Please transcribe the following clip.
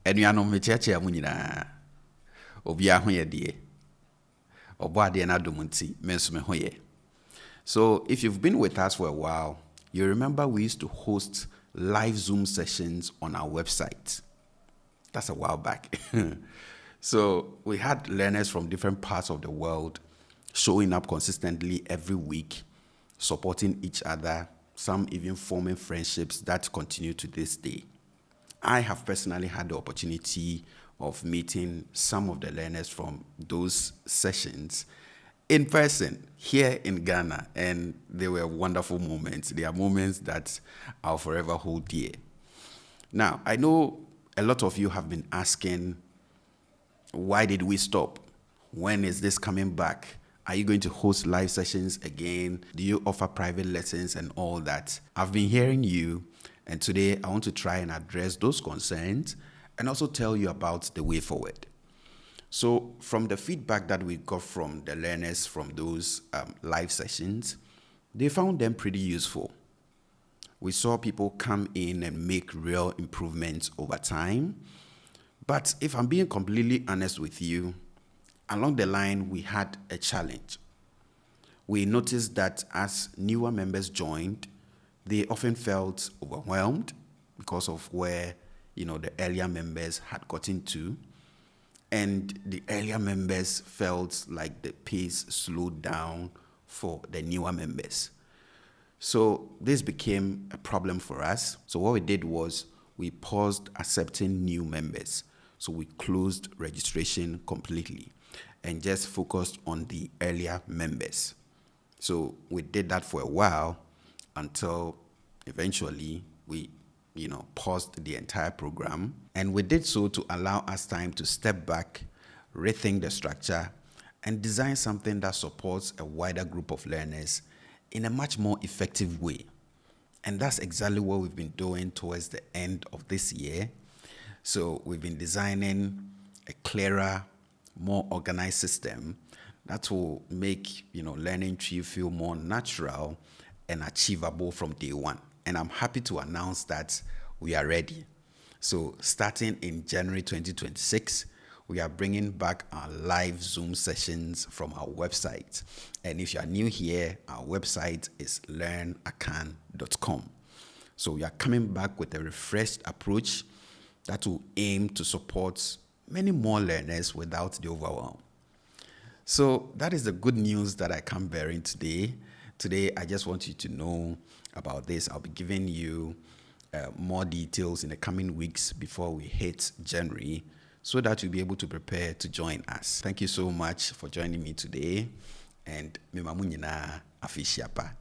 Enuanom mecheche mu nyina. Obi a ho ye de. Obo ade na dom nti menso me ho ye. So if you've been with us for a while, you remember we used to host live Zoom sessions on our website. That's a while back. So we had learners from different parts of the world showing up consistently every week, supporting each other, some even forming friendships that continue to this day. I have personally had the opportunity of meeting some of the learners from those sessions in person here in Ghana, and they were wonderful moments. They are moments that I'll forever hold dear. Now, I know a lot of you have been asking, why did we stop? When is this coming back? Are you going to host live sessions again? Do you offer private lessons and all that? I've been hearing you, and today I want to try and address those concerns and also tell you about the way forward. So from the feedback that we got from the learners from those live sessions, they found them pretty useful. We saw people come in and make real improvements over time. But if I'm being completely honest with you, along the line, we had a challenge. We noticed that as newer members joined, they often felt overwhelmed because of where, the earlier members had gotten to. And the earlier members felt like the pace slowed down for the newer members. So this became a problem for us. So what we did was we paused accepting new members. So we closed registration completely and just focused on the earlier members. So we did that for a while until eventually we paused the entire program. And we did so to allow us time to step back, rethink the structure, and design something that supports a wider group of learners in a much more effective way. And that's exactly what we've been doing towards the end of this year. So we've been designing a clearer, more organized system that will make learning tree feel more natural and achievable from day one. And I'm happy to announce that we are ready. So starting in January 2026, we are bringing back our live Zoom sessions from our website. And if you are new here, our website is learnakan.com. So we are coming back with a refreshed approach that will aim to support many more learners without the overwhelm. So that is the good news that I come bearing today. Today, I just want you to know about this. I'll be giving you more details in the coming weeks before we hit January so that you'll be able to prepare to join us. Thank you so much for joining me today. And Memamunyina Afishiapa.